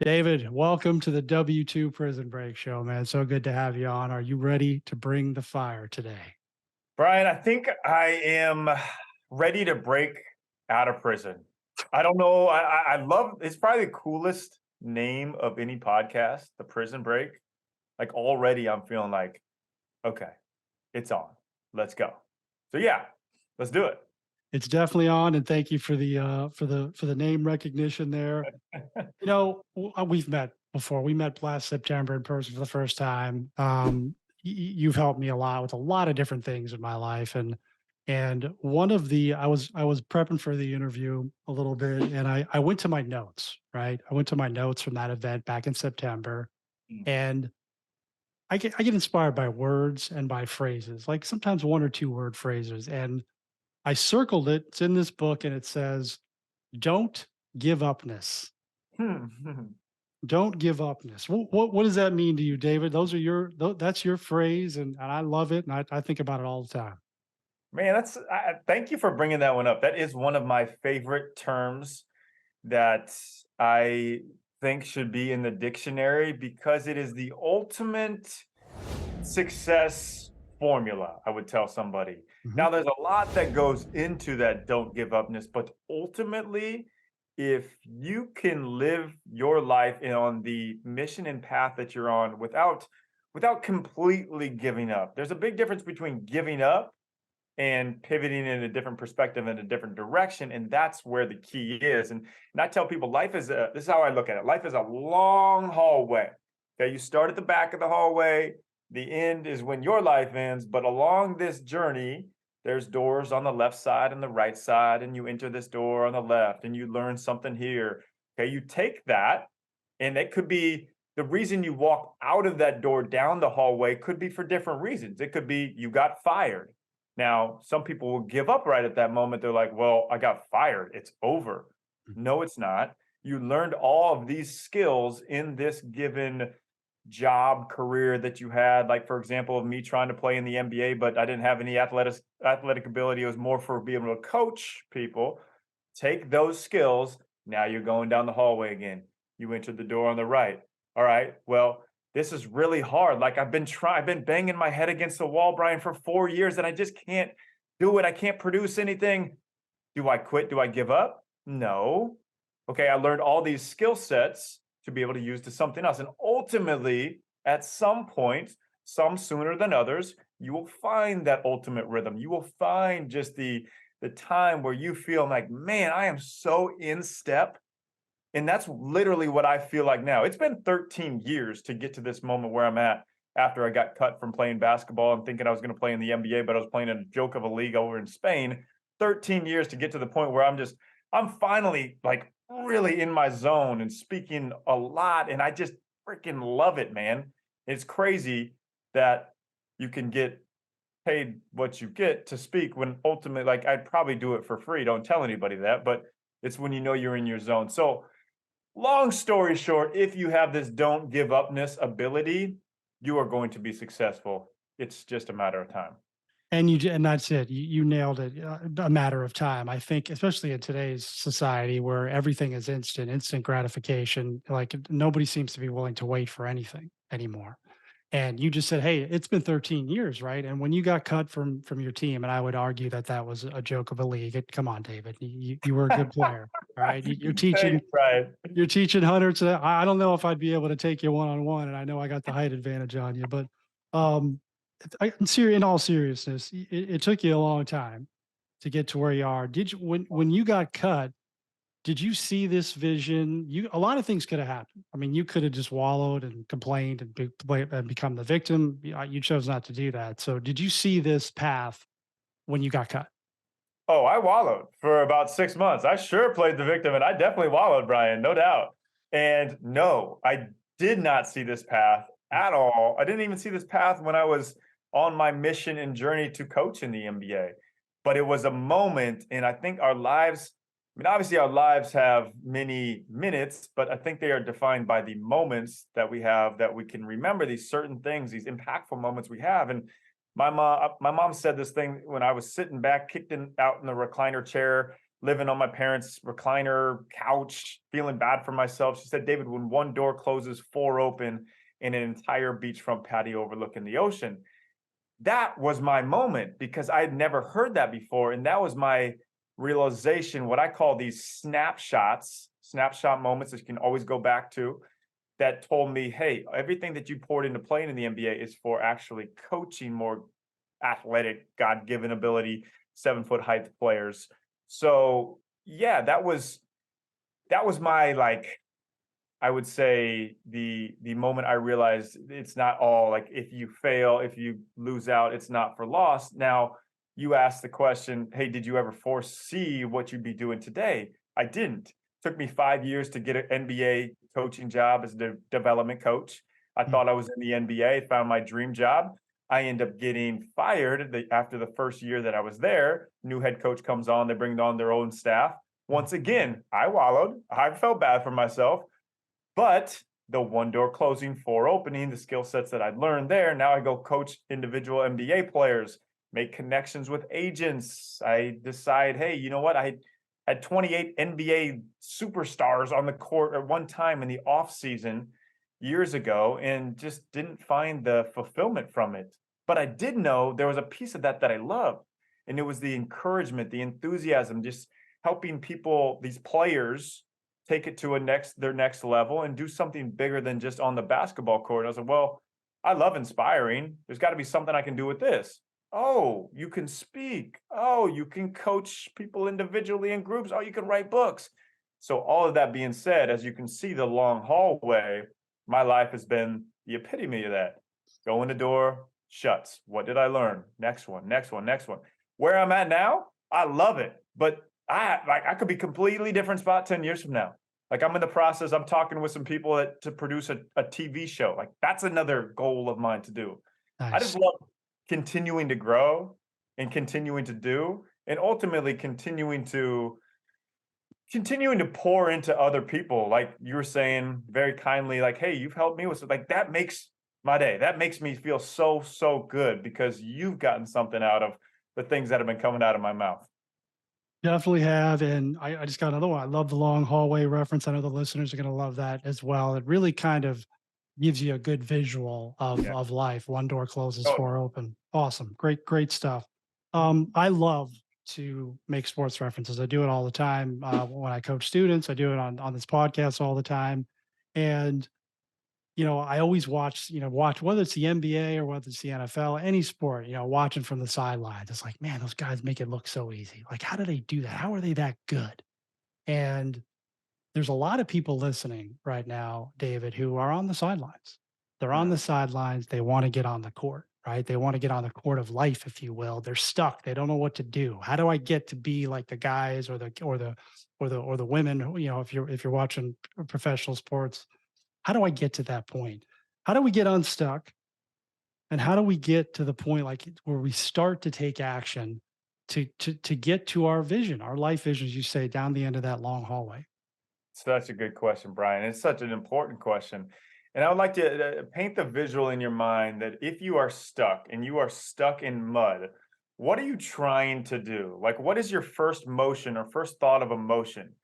David, welcome to the W2 Prison Break Show, man. So good to have you on. Are you ready to bring the fire today? Brian, I think I am ready to break out of prison. I don't know. I love it's probably the coolest name of any podcast, the Prison Break. Like already I'm feeling like, okay, it's on. Let's go. So yeah, let's do it. It's definitely on, and thank you for the name recognition there. We've met before. We met last September in person for the first time. You've helped me a lot with a lot of different things in my life, and one of the I was prepping for the interview a little bit, and I went to my notes. Right, I went to my notes from that event back in September, Mm. and I get inspired by words and by phrases, like sometimes one or two word phrases. And I circled it. It's in this book, and it says, "Don't give upness. Hmm. Don't give upness." What does that mean to you, David? That's your phrase, and I love it, and I think about it all the time. Man, thank you for bringing that one up. That is one of my favorite terms that I think should be in the dictionary because it is the ultimate success formula, I would tell somebody. Mhm. Now, there's a lot that goes into that don't give upness, but ultimately, if you can live your life on the mission and path that you're on without completely giving up. There's a big difference between giving up and pivoting in a different perspective in a different direction, and that's where the key is. And I tell people life is a this is how I look at it. Life is a long hallway. Okay, you start at the back of the hallway, the end is when your life ends, but along this journey there's doors on the left side and the right side, and you enter this door on the left and you learn something here. Okay, you take that, and it could be the reason you walk out of that door down the hallway could be for different reasons. It could be you got fired. Now, some people will give up right at that moment. They're like, well, I got fired. It's over. No, it's not. You learned all of these skills in this given job career that you had. Like, for example, of me trying to play in the NBA, but I didn't have any athletic ability. It was more for being able to coach people. Take those skills. Now you're going down the hallway again. You entered the door on the right. All right. Well, this is really hard. Like I've been banging my head against the wall, Brian, for 4 years, and I just can't do it. I can't produce anything. Do I quit? Do I give up? No. Okay, I learned all these skill sets to be able to use to something else. And ultimately, at some point, some sooner than others, you will find that ultimate rhythm. You will find just the time where you feel like, man, I am so in step, and that's literally what I feel like now. It's been 13 years to get to this moment where I'm at after I got cut from playing basketball and thinking I was going to play in the NBA, but I was playing in a joke of a league over in Spain. 13 years to get to the point where I'm finally like really in my zone and speaking a lot. And I just freaking love it, man. It's crazy that you can get paid what you get to speak when ultimately, like, I'd probably do it for free. Don't tell anybody that, but it's when you know you're in your zone. So, long story short, if you have this don't give upness ability, you are going to be successful. It's just a matter of time. And that's it. You nailed it. A matter of time. I think, especially in today's society where everything is instant gratification. Like nobody seems to be willing to wait for anything anymore. And you just said, "Hey, it's been 13 years, right?" And when you got cut from your team, and I would argue that that was a joke of a league. Come on, David, you were a good player, all right? You're Thanks, teaching Brian. you're teaching hundreds. I don't know if I'd be able to take you one on one, and I know I got the height advantage on you, but um, in all seriousness, it took you a long time to get to where you are. Did you when you got cut? Did you see this vision? You A lot of things could have happened. I mean, you could have just wallowed and complained and become the victim. You chose not to do that. So, did you see this path when you got cut? Oh, I wallowed for about 6 months. I sure played the victim, and I definitely wallowed, Brian, no doubt. And no, I did not see this path at all. I didn't even see this path when I was on my mission and journey to coach in the NBA. But it was a moment, and I think our lives, I mean, obviously, our lives have many minutes, but I think they are defined by the moments that we have that we can remember these certain things, these impactful moments we have. And my mom said this thing when I was sitting back, kicked out in the recliner chair, living on my parents' recliner couch, feeling bad for myself. She said, David, when one door closes, four open in an entire beachfront patio overlooking the ocean. That was my moment because I had never heard that before. And that was my realization, what I call these snapshot moments that you can always go back to, that told me, hey, everything that you poured into playing in the NBA is for actually coaching more athletic, God given ability, 7 foot height players. So yeah, that was my like, I would say the moment I realized it's not all like if you fail, if you lose out, it's not for loss. Now, you asked the question, hey, did you ever foresee what you'd be doing today? I didn't. Took me 5 years to get an NBA coaching job as a development coach. I Mm. thought I was in the NBA, found my dream job. I end up getting fired after the first year that I was there. New head coach comes on, they bring on their own staff. Once again, I wallowed. I felt bad for myself. But the one door closing, four opening, the skill sets that I'd learned there, now I go coach individual NBA players, make connections with agents. I decide, hey, you know what? I had 28 NBA superstars on the court at one time in the off season years ago and just didn't find the fulfillment from it. But I did know there was a piece of that I loved. And it was the encouragement, the enthusiasm, just helping people, these players, take it to their next level and do something bigger than just on the basketball court. And I was like, well, I love inspiring. There's got to be something I can do with this. Oh, you can speak. Oh, you can coach people individually in groups. Oh, you can write books. So all of that being said, as you can see the long hallway, my life has been the epitome of that. Go in the door, shuts. What did I learn? Next one, next one, next one. Where I'm at now, I love it. But I could be completely different spot 10 years from now. Like I'm in the process, I'm talking with some people to produce a TV show. Like that's another goal of mine to do. I just Nice. love continuing to grow and continuing to do, and ultimately continuing to pour into other people. Like you were saying very kindly, like, hey, you've helped me with like that makes my day. That makes me feel so, so good because you've gotten something out of the things that have been coming out of my mouth. Definitely have. And I just got another one. I love the long hallway reference. I know the listeners are going to love that as well. It really kind of gives you a good visual Yeah. of life. One door closes, Totally. four open. Awesome. Great stuff. I love to make sports references. I do it all the time. When I coach students, I do it on this podcast all the time. And I always watch whether it's the NBA or whether it's the NFL, any sport, watching from the sidelines. It's like, man, those guys make it look so easy. Like, how do they do that? How are they that good? And there's a lot of people listening right now, David, who are on the sidelines. They're on Mm. the sidelines. They want to get on the court, right? They want to get on the court of life, if you will. They're stuck. They don't know what to do. How do I get to be like the guys or the women? If you're watching professional sports, how do I get to that point? How do we get unstuck? And how do we get to the point like where we start to take action to get to our vision, our life vision, as you say, down the end of that long hallway? Such a good question, Brian. It's such an important question. And I would like to paint the visual in your mind that if you are stuck and you are stuck in mud, what are you trying to do? Like, what is your first motion or first thought of emotion?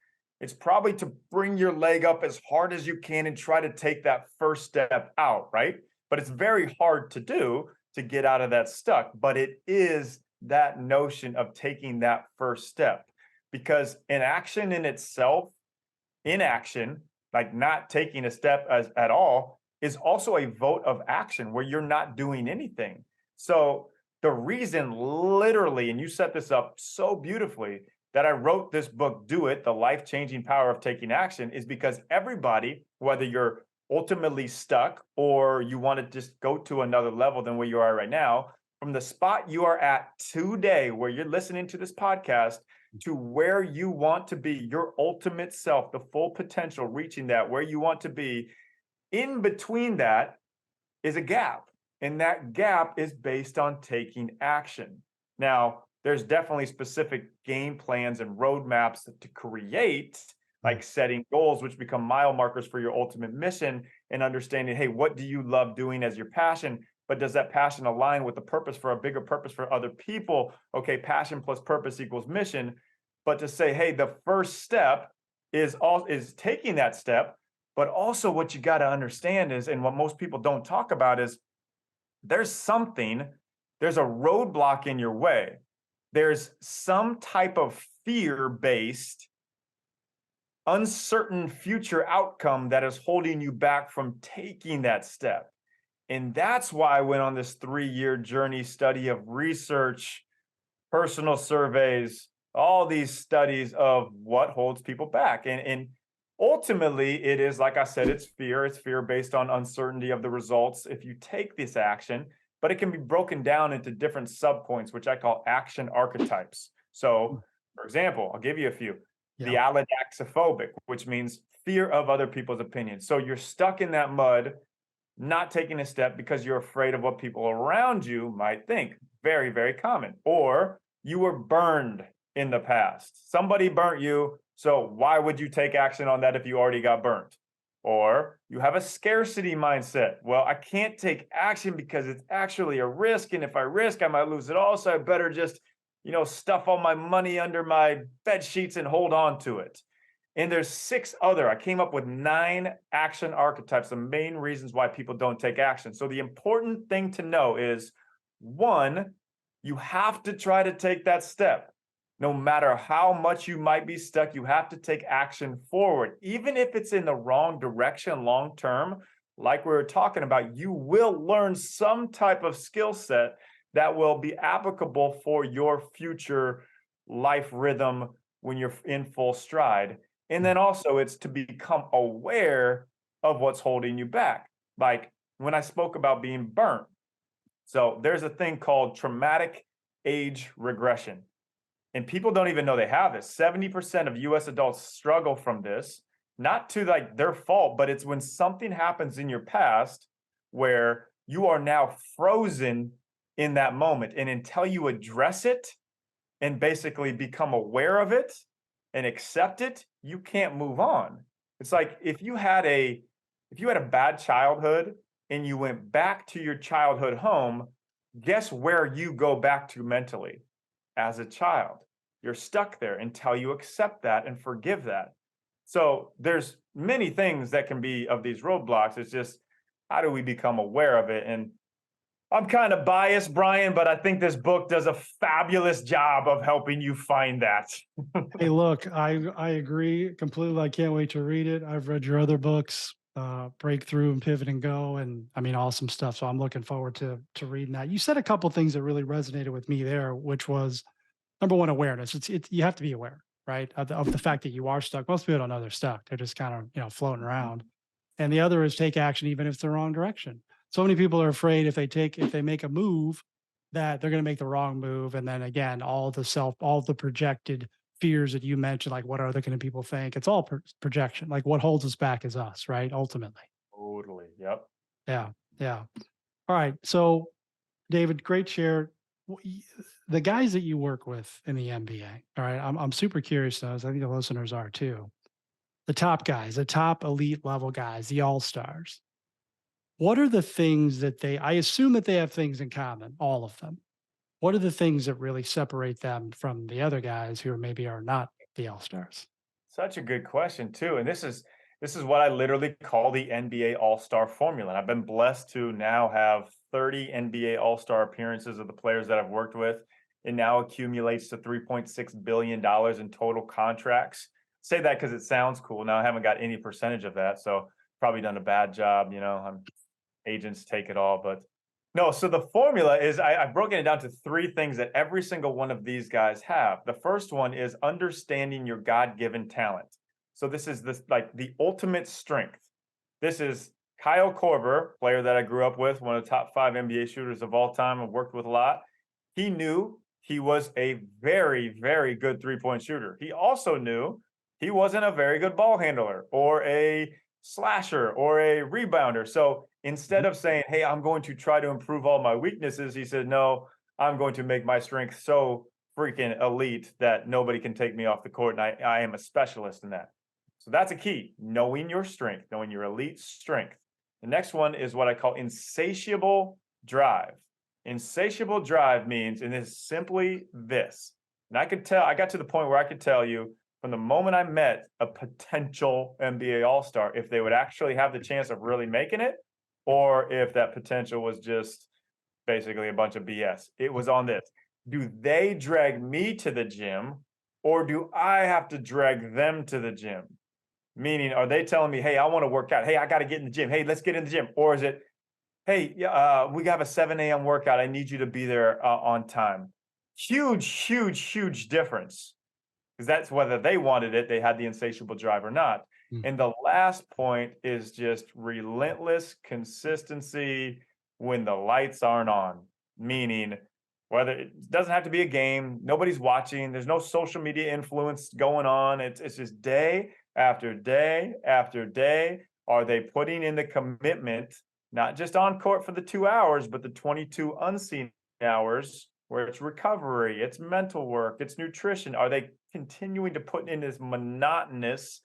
It's probably to bring your leg up as hard as you can and try to take that first step out, right? But it's very hard to do to get out of that stuck. But it is that notion of taking that first step because inaction in itself, inaction, like not taking a step at all, is also a vote of action where you're not doing anything. So the reason literally, and you set this up so beautifully, that I wrote this book, Do It, The Life-Changing Power of Taking Action, is because everybody, whether you're ultimately stuck or you want to just go to another level than where you are right now, from the spot you are at today, where you're listening to this podcast, to where you want to be, your ultimate self, the full potential, reaching that where you want to be. In between that is a gap. And that gap is based on taking action. Now, there's definitely specific game plans and roadmaps to create, Mm. like setting goals, which become mile markers for your ultimate mission and understanding, hey, what do you love doing as your passion? But does that passion align with the purpose for a bigger purpose for other people? Okay, passion plus purpose equals mission. but to say, hey, the first step is taking that step, but also what you got to understand is, and what most people don't talk about is there's something, there's a roadblock in your way. There's some type of fear-based, uncertain future outcome that is holding you back from taking that step. And that's why I went on this 3-year journey study of research, personal surveys, all these studies of what holds people back. And ultimately, it is, like I said, it's fear. It's fear based on uncertainty of the results if you take this action, but it can be broken down into different subpoints, which I call action archetypes. So, for example, I'll give you a few. The Yeah. allodaxophobic, which means fear of other people's opinions. So you're stuck in that mud, not taking a step because you're afraid of what people around you might think. Very, very common. Or you were burned in the past. Somebody burnt you. So why would you take action on that if you already got burnt? Or you have a scarcity mindset. Well, I can't take action because it's actually a risk. And if I risk, I might lose it all. So I better just, stuff all my money under my bed sheets and hold on to it. And there's 6 other. I came up with 9 action archetypes, the main reasons why people don't take action. So the important thing to know is, 1, you have to try to take that step. No matter how much you might be stuck, you have to take action forward. Even if it's in the wrong direction long term, like we were talking about, you will learn some type of skill set that will be applicable for your future life rhythm when you're in full stride. And then also it's to become aware of what's holding you back. Like when I spoke about being burnt. So there's a thing called traumatic age regression. And people don't even know they have this. 70% of US adults struggle from this, not to like their fault, but it's when something happens in your past where you are now frozen in that moment. And until you address it and basically become aware of it and accept it, you can't move on. It's like if you had a bad childhood and you went back to your childhood home, guess where you go back to mentally? As a child. You're stuck there until you accept that and forgive that. So there's many things that can be of these roadblocks. It's just how do we become aware of it? And I'm kind of biased, Brian, but I think this book does a fabulous job of helping you find that. Hey, look, I agree completely. I can't wait to read it. I've read your other books, Breakthrough and Pivot and Go, and I mean, awesome stuff. So I'm looking forward to reading that. You said a couple things that really resonated with me there, which was number one, awareness. It's you have to be aware, right, of the fact that you are stuck. Most people don't know they're stuck. They're just kind of floating around. And the other is take action, even if it's the wrong direction. So many people are afraid if they make a move that they're going to make the wrong move, and then again, all the projected fears that you mentioned, like what are other kind of people think? It's all projection. Like what holds us back is us, right? Ultimately. Totally. Yep. Yeah, yeah. All right. So, David, great share. The guys that you work with in the NBA, all right, I'm super curious though, as I think the listeners are too. The top guys, the top elite level guys, the all stars. What are the things that I assume that they have things in common, all of them. What are the things that really separate them from the other guys who maybe are not the all stars? Such a good question too. And this is what I literally call the NBA All-Star formula. And I've been blessed to now have 30 NBA All-Star appearances of the players that I've worked with. It now accumulates to $3.6 billion in total contracts. Say that because it sounds cool. Now I haven't got any percentage of that. So probably done a bad job. Agents take it all, but no. So the formula is I've broken it down to 3 things that every single one of these guys have. The first one is understanding your God-given talent. So this is like the ultimate strength. This is Kyle Korver, player that I grew up with, one of the top 5 NBA shooters of all time. I've worked with a lot. He knew he was a very, very good 3-point shooter. He also knew he wasn't a very good ball handler or a slasher or a rebounder. So instead of saying, hey, I'm going to try to improve all my weaknesses, he said, no, I'm going to make my strength so freaking elite that nobody can take me off the court. And I am a specialist in that. So that's a key, knowing your strength, knowing your elite strength. The next one is what I call insatiable drive. Insatiable drive means, and it's simply this: And I got to the point where I could tell you from the moment I met a potential NBA All-Star if they would actually have the chance of really making it, or if that potential was just basically a bunch of BS. It was on this. Do they drag me to the gym, or do I have to drag them to the gym? Meaning, are they telling me, "Hey, I wanna work out. Hey, I gotta get in the gym. Hey, let's get in the gym." Or is it, "Hey, yeah, we have a 7 AM workout. I need you to be there, on time." Huge, huge, huge difference, because that's whether they wanted it, they had the insatiable drive or not. Mm. And the last point is just relentless consistency when the lights aren't on, meaning whether it doesn't have to be a game, nobody's watching, there's no social media influence going on. It's just day after day after day. Are they putting in the commitment, not just on court for the 2 hours, but the 22 unseen hours where it's recovery, it's mental work, it's nutrition? Are they continuing to put in this monotonous,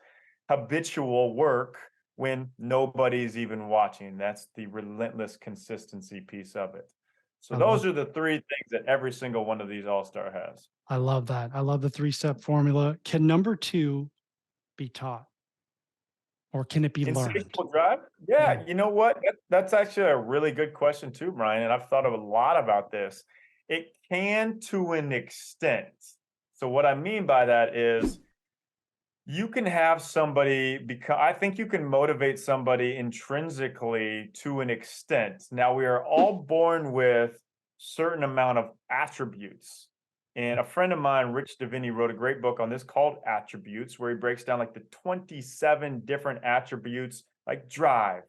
habitual work when nobody's even watching? That's the relentless consistency piece of it. So I love those are the three things that every single one of these all-star has. I love that. I love the three-step formula. Can number 2 be taught or can it be learned? Insatiable drive? Yeah, Yeah. you know what? That's actually a really good question too, Brian, and I've thought of a lot about this. It can to an extent. So what I mean by that is you can have somebody, because I think you can motivate somebody intrinsically to an extent. Now we are all born with certain amount of attributes. And a friend of mine, Rich Davini, wrote a great book on this called Attributes, where he breaks down like the 27 different attributes like drive,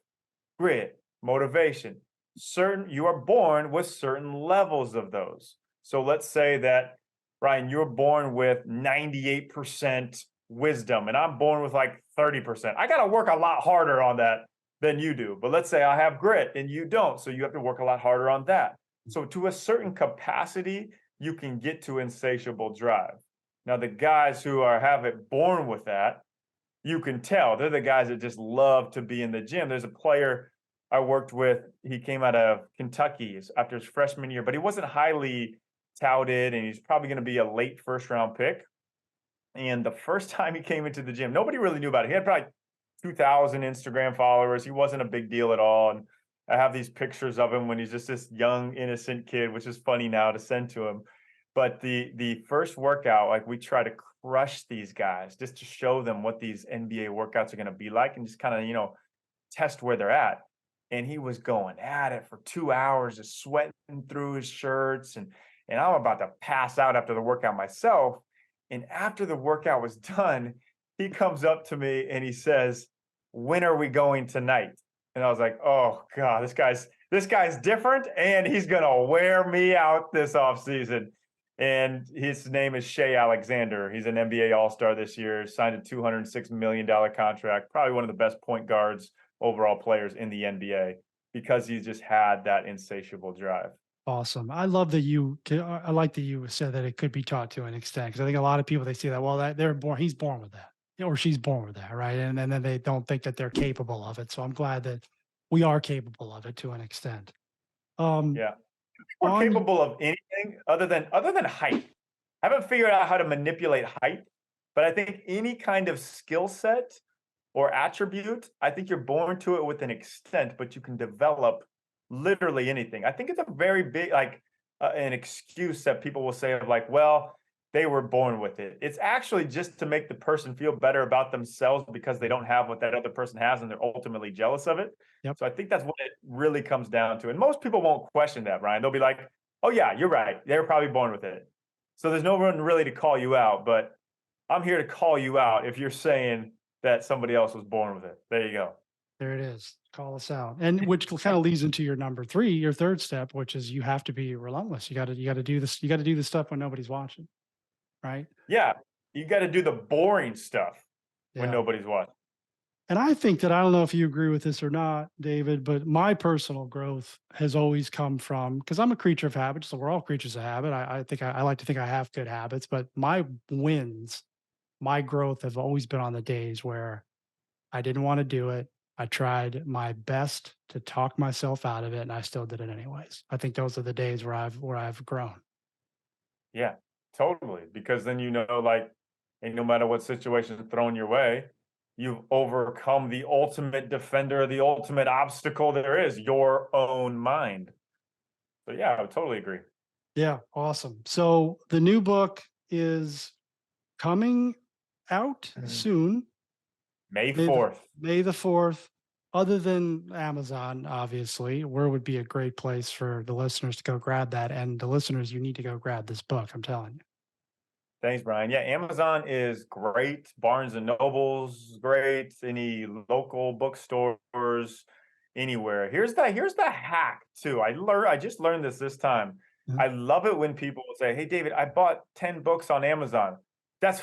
grit, motivation. You are born with certain levels of those. So let's say that, Ryan, you're born with 98% wisdom, and I'm born with like 30%. I got to work a lot harder on that than you do. But let's say I have grit and you don't. So you have to work a lot harder on that. So to a certain capacity, you can get to insatiable drive. Now, the guys who have it born with that, you can tell they're the guys that just love to be in the gym. There's a player I worked with. He came out of Kentucky after his freshman year, but he wasn't highly touted, and he's probably going to be a late first round pick. And the first time he came into the gym, nobody really knew about it. He had probably 2,000 Instagram followers. He wasn't a big deal at all. And I have these pictures of him when he's just this young, innocent kid, which is funny now to send to him. But the first workout, like, we try to crush these guys just to show them what these NBA workouts are going to be like, and just kind of, test where they're at. And he was going at it for 2 hours, just sweating through his shirts, and I'm about to pass out after the workout myself. And after the workout was done, he comes up to me and he says, "When are we going tonight?" And I was like, "Oh God, this guy's different, and he's gonna wear me out this offseason." And his name is Shea Alexander. He's an NBA All-Star this year, signed a $206 million contract, probably one of the best point guards, overall players in the NBA, because he's just had that insatiable drive. Awesome. I love that I like that you said that it could be taught to an extent because I think a lot of people they see that, well, that they're born, he's born with that, or she's born with that, right? And then they don't think that they're capable of it. So I'm glad that we are capable of it to an extent. Um, Yeah. We're on capable of anything other than height. I haven't figured out how to manipulate height, but I think any kind of skill set or attribute, I think you're born to it with an extent, but you can develop literally anything. I think it's a very big, like, an excuse that people will say of like, well, they were born with it. It's actually just to make the person feel better about themselves because they don't have what that other person has and they're ultimately jealous of it. Yep, So I think that's what it really comes down to. And most people won't question that, Brian. They'll be like, "Oh yeah, you're right. They were probably born with it." So there's no one really to call you out, but I'm here to call you out if you're saying that somebody else was born with it. There you go. there it is. Call us out, and which kind of leads into your number 3, your third step, which is you have to be relentless. You got to do this. You got to do the stuff when nobody's watching, right? Yeah, you got to do the boring stuff when Yeah. nobody's watching. And I think that I don't know if you agree with this or not, David, but my personal growth has always come from because I'm a creature of habit. So we're all creatures of habit. I think I like to think I have good habits, but my wins, my growth have always been on the days where I didn't want to do it. I tried my best to talk myself out of it, and I still did it anyways. I think those are the days where I've grown. Yeah. Totally, because then you know, like, and no matter what situation is thrown your way, you've overcome the ultimate defender, the ultimate obstacle there is, your own mind. So yeah, I would totally agree. Yeah, awesome. So the new book is coming out Mhm. soon, May May the 4th. May the 4th. Other than Amazon, obviously, where would be a great place for the listeners to go grab that? And the listeners, you need to go grab this book. I'm telling you. Thanks, Brian. Yeah, Amazon is great. Barnes and Noble's great. Any local bookstores, anywhere. Here's the hack too. I just learned this time. Mhm. I love it when people say, "Hey, David, I bought 10 books on Amazon." That's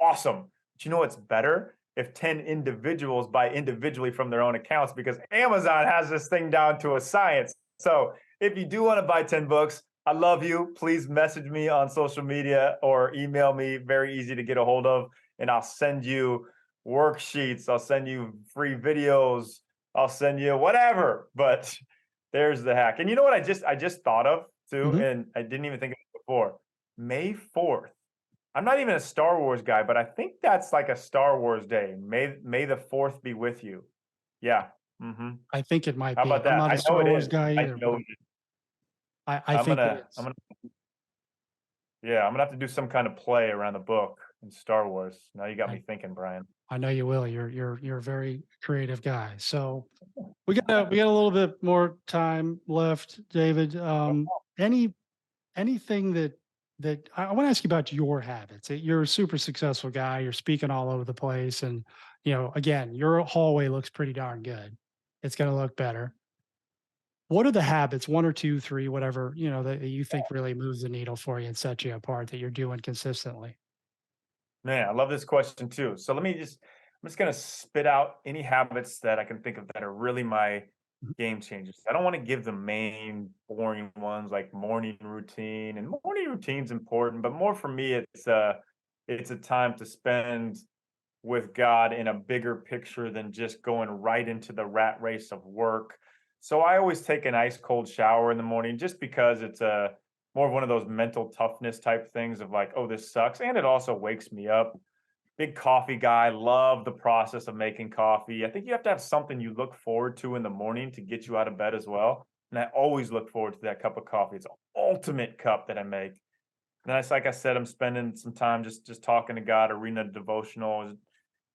awesome. But you know what's better? If 10 individuals buy individually from their own accounts, because Amazon has this thing down to a science. So if you do want to buy 10 books, I love you. Please message me on social media or email me. Very easy to get a hold of. And I'll send you worksheets. I'll send you free videos. I'll send you whatever. But there's the hack. And you know what I just thought of too, Mhm. and I didn't even think of it before. May 4th. I'm not even a Star Wars guy, but I think that's like a Star Wars day. May the 4th be with you. Yeah. I think it might How be. about I'm that? not a I know Star it Wars is. guy I either, know but it is. I think it I'm is. gonna Yeah, I'm gonna have to do some kind of play around the book in Star Wars. Now you got I, me thinking, Brian. I know you will. You're a very creative guy. So we got a little bit more time left, David. Any anything that I want to ask you about your habits. You're a super successful guy. You're speaking all over the place, and again, your hallway looks pretty darn good. It's going to look better. What are the habits, one or two, three, whatever that you think really moves the needle for you and sets you apart that you're doing consistently? Man, I love this question too. So I'm just gonna spit out any habits that I can think of that are really my Mhm. game changers. I don't want to give the main boring ones like morning routine, and morning routine's important, but more for me, it's a time to spend with God in a bigger picture than just going right into the rat race of work. So I always take an ice cold shower in the morning just because it's a more of one of those mental toughness type things of like, oh, this sucks. And it also wakes me up. Big coffee guy, love the process of making coffee. I think you have to have something you look forward to in the morning to get you out of bed as well. And I always look forward to that cup of coffee. It's an ultimate cup that I make. And then it's like I said, I'm spending some time just talking to God or reading a devotional,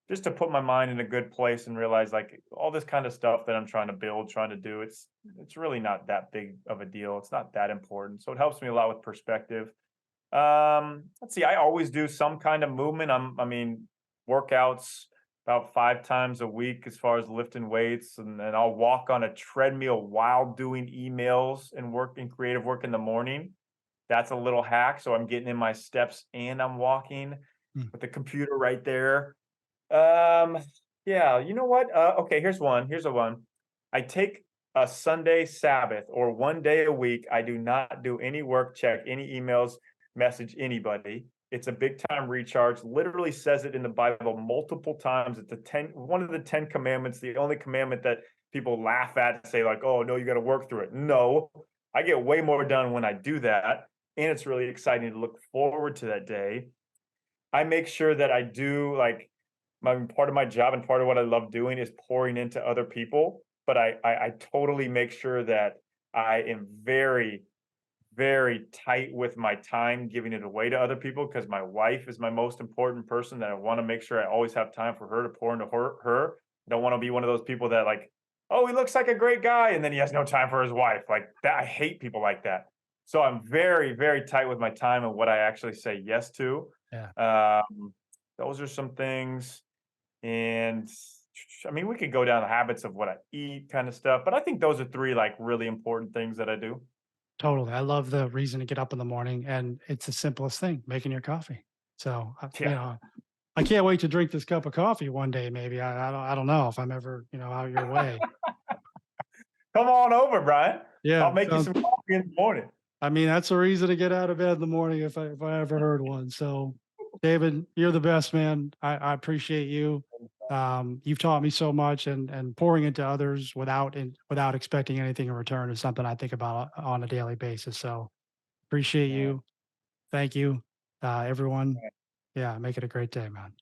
just to put my mind in a good place and realize like all this kind of stuff that I'm trying to build, trying to do, it's really not that big of a deal. It's not that important. So it helps me a lot with perspective. Let's see, I always do some kind of movement. I mean, workouts about 5 times a week as far as lifting weights, and I'll walk on a treadmill while doing emails and work in creative work in the morning. That's a little hack. So I'm getting in my steps and I'm walking Mm. with the computer right there. Um, yeah, you know what? Okay, here's one. Here's a one. I take a Sunday Sabbath or one day a week. I do not do any work, check any emails, message anybody. It's a big time recharge. Literally says it in the Bible multiple times. It's one of the 10 commandments, the only commandment that people laugh at and say, like, oh no, you got to work through it. No, I get way more done when I do that. And it's really exciting to look forward to that day. I make sure that I do like my part of my job and part of what I love doing is pouring into other people, but I totally make sure that I am very, very tight with my time giving it away to other people because my wife is my most important person that I want to make sure I always have time for her to pour into her. I don't want to be one of those people that like, oh, he looks like a great guy, and then he has no time for his wife. Like that, I hate people like that. So I'm very, very tight with my time and what I actually say yes to. Yeah, Those are some things. And I mean, we could go down the habits of what I eat kind of stuff, but I think those are three like really important things that I do. totally. I love the reason to get up in the morning, and it's the simplest thing, making your coffee. So, Yeah. I can't wait to drink this cup of coffee one day. Maybe I don't know if I'm ever out your way. Come on over, Brian. I'll Yeah, make you sounds. some coffee in the morning. I mean, that's a reason to get out of bed in the morning if I ever heard one. So, David, you're the best, man. I appreciate you. You've taught me so much, and pouring into others without expecting anything in return is something I think about on a daily basis. So, appreciate Yeah. you. Thank you. Everyone, yeah, make it a great day, man.